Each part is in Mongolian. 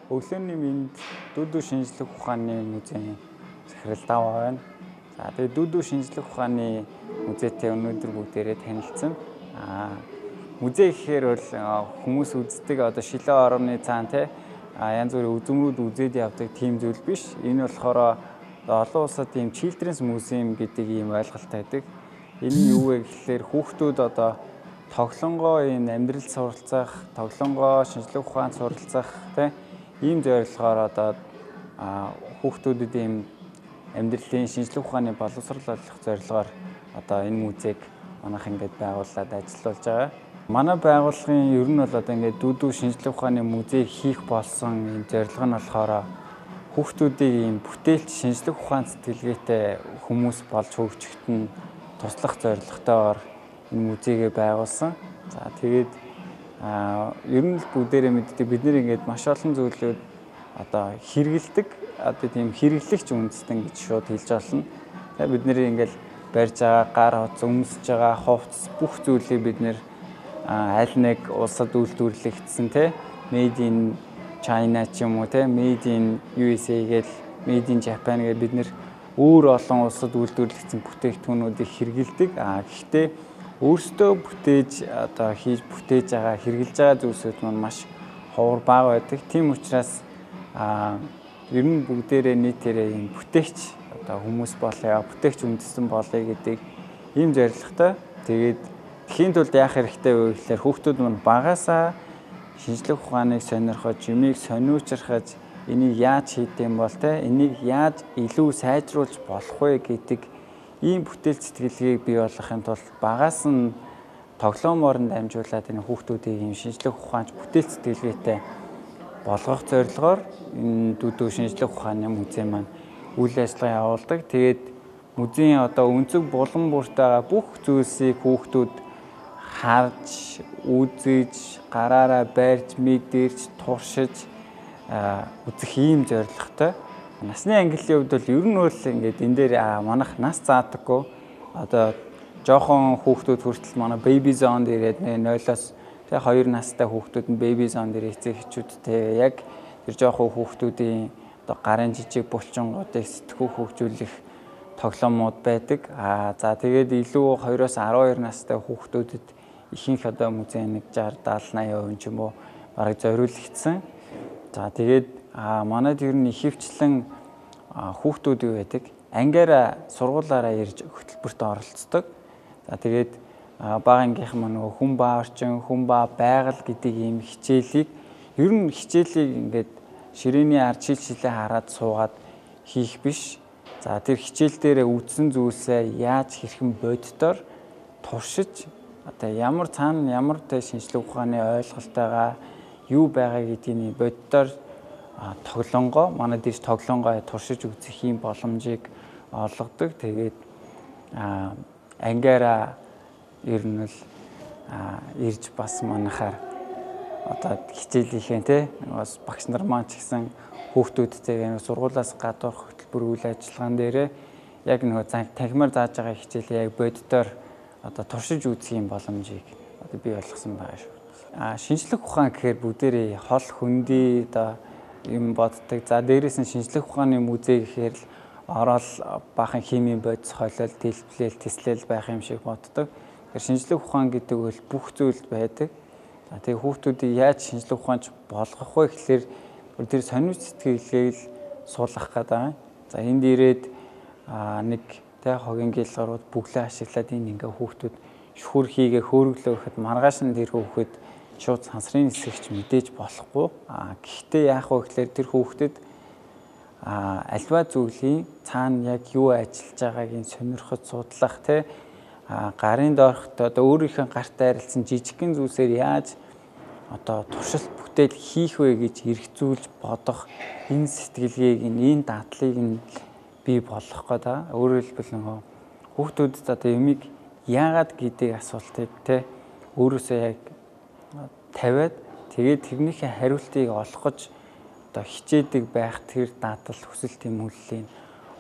Өглөөний мэнд дүүдүү шинжлэх ухааны музейн захирал Даваа байна. За тэгээд дүүдүү шинжлэх ухааны музейтэй өнөөдөр бүгдээрээ танилцсан. Музей гэхээр бол хүмүүс үздэг одоо шилэн орны цаана янз бүрийн үзмрүүд үзээд явдаг тийм зүйл биш. Энэ болохоор олон улсад ийм Children's Museum гэдэг ийм ойлголт байдаг. Энэ нь юу вэ гэхээр хүүхдүүд одоо тоглонгоо энэ амьдрал суралцах, тоглонгоо шинжлэх ухаанд суралцах ийм зорилгоор одоо хүүхдүүдэд ийм амьдралын шинжлэх ухааны боловсрол олох зорилгоор одоо энэ музейг манайх ингээд байгуулад ажиллаж байгаа. Манай байгууллагын ер нь бол одоо ингээд дүүдүү шинжлэх ухааны музей хийх болсон ийм зорилго нь болохоор хүүхдүүдийг ийм бүтээлч шинжлэх ухаан сэтгэлгээтэй хүмүүс болж хөгжөхөд нь туслах зорилготойгоор энэ музейгээ байгуулсан. За тэгээд ер нь л бүгдээрээ мэддэг бид нэр ингээд маш олон зүйлүүд одоо хэрэгэлдэг одоо тийм хэрэглэгч үндэстэн гэж шууд хэлж болно. Тэгээд бид нэр ингээд барьж байгаа гар утас өмсөж байгаа хувцас бүх зүйлийг бид нэр аль нэг улсад үйлдвэрлэгдсэн made in China ч юм уу made in USA гэл made in Japan гэл бид нэр өөр олон улсад үйлдвэрлэгдсэн бүтээгдэхүүнүүдийг хэрэгэлдэг. Гэхдээ өөрсдөө бүтээж одоо хийж бүтээж байгаа хэрэгжилж байгаа зүйлсүүд маань маш ховор бага байдаг. Тийм учраас ер нь бүгдээрээ нийтээрээ юм бүтээгч одоо хүмүүс болоо, бүтээгч үндэстэн болъё гэдэг ийм зорилготой. Тэгээд тхийн тулд яах хэрэгтэй вэ гэхээр хүүхдүүд маань багасаа шинжлэх ухааныг сонирхож, юмыг сониучрахаж энийг яаж хийх юм бол энийг яаж илүү сайжруулж болох вэ гэдэг ийм бүтээл сэтгэлгээг бий болгохын тулд багаас нь тоглоомоор нь дамжуулаад энэ хүүхдүүдийн ийм шинжлэх ухаанч бүтээл сэтгэлгээтэй болгох зорилгоор энэ дүүдүү шинжлэх ухааны музей маань үйл ажиллагаа явуулдаг. Тэгээд музейн одоо өнцөг булан бүртээ бүх зүйлсийг хүүхдүүд харж, үзэж, гараараа барьж, мэдэрч, туршиж үзэх ийм зорилготой. Насны ангиллын хувьд бол ер нь бол ингээд энэ дээр манайх нас заадаггүй. Одоо жоохон хүүхдүүд хүртэл манай baby zone дээр ирээд 0-оос 2 настай хүүхдүүд нь baby zone дээр эцэг эхчүүдтэй яг тэр жоохон хүүхдүүдийн одоо гарын жижиг булчингуудыг сэтгүү хөгжүүлэх тоглоомууд байдаг. За тэгээд илүү 2-оос 12 настай хүүхдүүдэд ихэнх одоо музей нэг 60-70-80% ч юм уу бараг зориулагдсан. За тэгээд манайд ер нь ихэвчлэн хүүхдүүд юу байдаг? Ангиараа сургуулаараа ирж хөтөлбөрт оролцдог. За тэгээд бага ангийнхан маань нөгөө хүн ба орчин, хүн ба байгаль гэдэг ийм хичээлийг ер нь хичээлийг ингээд ширээний ард шилжлээ хараад суугаад хийх биш. За тэр хичээл дээрээ үдсэн зүйлсээ яаж хэрхэн боддоор туршиж одоо ямар цаана ямар шинжлэх ухааны ойлголтойгаа юу байгаа гэдгийг боддоор тоглонгоо манай дэш тоглонгоо туршиж үзэх юм боломжийг олгодог. Тэгээд ангиараа ер нь л ирж бас манайхаар одоо хичээлийнхээ бас багш нар маань ч гэсэн хүүхдүүдтэйгээ сургуулаас гадуурх хөтөлбөр үйл ажиллагаан дээрээ яг нөгөө танхимаар зааж байгаа хичээлээ яг боддоор одоо туршиж үзэх юм боломжийг одоо бий болгосон байгаа шүү. Шинжлэх ухаан гэхээр бүгдээрээ хол хөндөй одоо юм боддог. За дээрээс нь шинжлэх ухааны музей гэхээр л ороод баахан химийн бодис холиол, дэлбэлэл, тэслэл байх юм шиг боддог. Тэгэхээр шинжлэх ухаан гэдэг бол бүх зүйл байдаг. За тэгээ хүүхдүүдийг яаж шинжлэх ухаанч болгох вэ гэхээр тэр сониуч сэтгэлгээг л суулгах гэдэг. За энд ирээд нэг хогийн гэлгарууд бүглээ ашиглаад энэ ингээ хүүхдүүд шүхүр хийгээ хөөрөглөө гэхэд маргааш нь тэр хүүхэд шууд сансрын нисгэгч мэдээж болохгүй. Гэхдээ яах вэ гэхээр тэр хүүхдэд альва зүйлийн цаана яг юу ажиллаж байгааг нь сонирхож судлах гарын доорхот одоо өөрийнхөө гартаа арилсан жижигхэн зүйлсээр яаж одоо туршилт бүтээл хийх вэ гэж эргцүүлж бодох энэ сэтгэлгээг энэ дадлыг нь бий болгох гэдэг. Өөрөөр хэлбэл нөгөө хүүхдүүдэд одоо юмыг яагаад гэдэг асуултыг өөрөөсөө яг тавиад тэгээд тэрнийхээ хариултыг олгож одоо хичээдэг байх тэр дадал хүсэл тэмүүллийг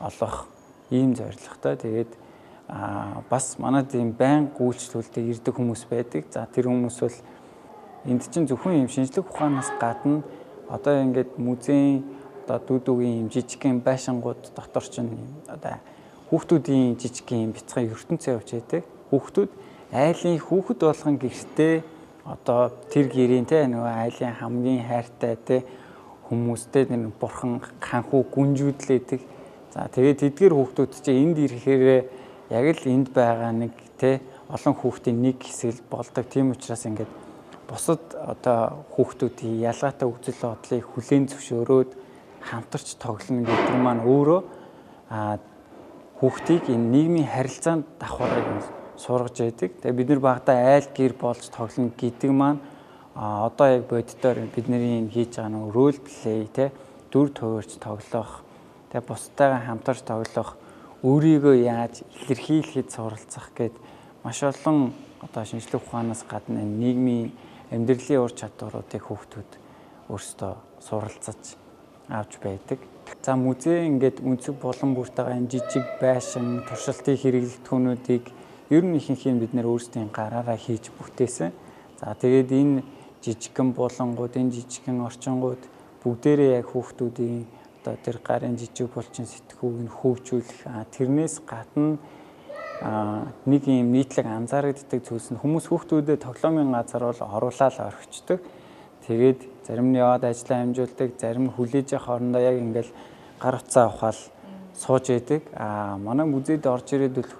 олгох ийм зорилготой. Тэгээд бас манайд ийм байнга үйлчлүүлдэг ирдэг хүмүүс байдаг. За тэр хүмүүс бол энд чинь зөвхөн юм шинжлэх ухаанаас гадна Одоо ингээд музейн одоо дүүдүүгийн жижигхэн байшингууд дотор чинь одоо хүүхдүүдийн жижигхэн бяцхан ертөнцийн явж байдаг. Хүүхдүүд айлын хүүхэд болгон гэртээ одоо тэр гэрийн те нөгөө айлын хамгийн хайртай те хүмүүстэй нэг бурхан ханхуу гүнжүүдлээдэг. За тэгээд эдгээр хүүхдүүд чинь энд ирэхээр яг л энд байгаа нэг те олон хүүхдийн нэг хэсэг болдог. Тийм учраас ингээд бусад одоо хүүхдүүдийн ялгаатай үзэл бодлыг хүлээн зөвшөөрөөд хамтарч тоглоно гэдэг маань өөрөө хүүхдийг энэ нийгмийн харилцаанд давхарыг сургаж байдаг. Тэгээ бид нар багадаа айл гэр болж тоглоно гэдэг маань одоо яг боддоор бидний хийж байгаа нэг рол плей те дүр төвөрч тоглох, тэгээ бусдаагаа хамтарч тоглох, өөрийгөө яаж илэрхийлэхэд суралцах гэд маш олон одоо шинжлэх ухаанаас гадна нийгмийн амьдралын ур чадваруудыг хүүхдүүд өөрсдөө суралцаж авч байдаг. За музей ингээд үнцэг болон бүртэйгээ энэ жижиг байшин, туршилтын хэрэглэгдэхүүнүүдийг ер нь ихэнх нь бид нэр өөрсдийн гараараа хийж бүтээсэн. За тэгээд энэ жижигхэн булангууд, энэ жижигхэн орчингууд бүгдээрээ яг хүүхдүүдийн одоо тэр гарын жижиг булчин сэтгүүг нь хөгжүүлэх, тэрнээс гадна нэг юм нийтлэг анзаарэгддэг зүйлс нь хүмүүс хүүхдүүдэд тоглоомын газар бол оруулаад орхичдөг. Тэгээд зарим нь яваад ажиллаа амжуулдаг, зарим нь хүлээж явах хоорондоо яг ингээл гар утсаа ухаал сууж идэг. Манай музейд орж ирээд бол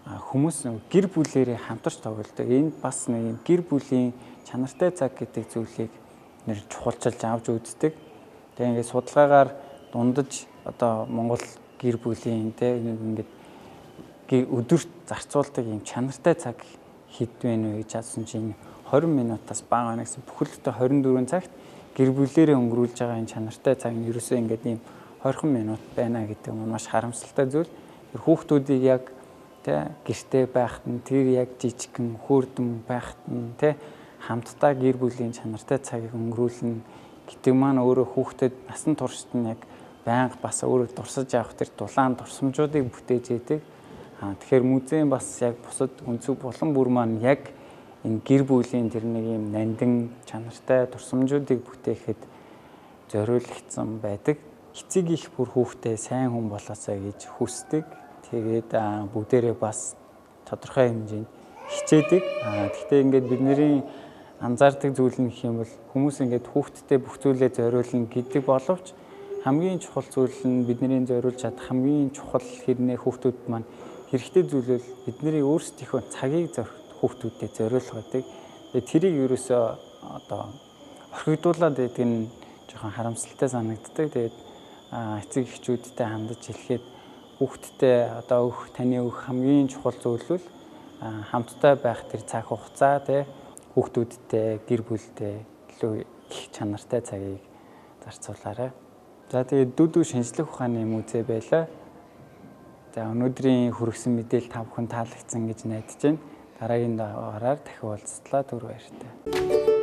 хүмүүс гэр бүлээрээ хамтарч тоглодог. Энд бас нэг юм гэр бүлийн чанартай цаг гэдэг зүйлийг нэр чухалчилж авч үздэг. Тэгээ ингээд судалгаагаар дундаж одоо Монгол гэр бүлийн те ингээд өдөрт зарцуулдаг юм чанартай цаг хэдвэн вэ гэж асуусан чинь 20 минутаас бага байна гэсэн. Бүхэлдээ 24 цагт гэр бүлээрээ өнгөрүүлж байгаа энэ чанартай цаг нь ерөөсөө ингээд ийм 20 минут байна гэдэг нь маш харамсалтай зүйл. Тэр хүүхдүүдийг яг тэ гэртээ байхад нь тэр яг жижигхэн хөөрдөн байхад нь тэ хамтдаа гэр бүлийн чанартай цагийг өнгөрүүлнэ гэдэг маань өөрөө хүүхдэд насан туршид нь яг байнга бас өөрөө дурсаж явах тэр дулаан дурсамжуудыг бүтээж идэг. Тэгэхээр музейн бас яг бусад үнцэг болон бүр маань яг энэ гэр бүлийн тэр нэг юм нандин чанартай дурсамжуудыг бүтээхэд зориулагдсан байдаг. Эцэг их бүр хүүхдээ сайн хүн болоосаа гэж хүсдэг. Тэгээд бүгдээрээ бас тодорхой хэмжээнд хичээдэг. Гэхдээ ингээд бидний анзаардаг зүйл нь гэх юм бол хүмүүс ингээд хүүхдтэй бүх зүйлээ зориулна гэдэг боловч хамгийн чухал зүйл нь бидний зориулж чадах хамгийн чухал хэрнээ хүүхдүүд маань хэрэгтэй зүйл бол бидний өөрсдийнхөө цагийг хүүхдүүдэд зориулах гэдэг. Тэрийг ерөөсөө одоо орхигдуулаад байдаг нь жоохон харамсалтай санагддаг. Тэгээд эцэг эхчүүдтэй хандаж хэлэхэд хүүхдтэй одоо таны хамгийн чухал зүйл бол хамтдаа байх тэр цаг хугацаа тий хүүхдүүдтэй гэр бүлтэй илүү их чанартай цагийг зарцуулаарай. За тэгээд дүүдүү шинжлэх ухааны музей байлаа. За өнөөдрийн хүргэсэн мэдээлэл та бүхэн таалагдсан гэж найдаж байна. Дараагийн дугаараар дахин уулзтлаа. Түр баяртай.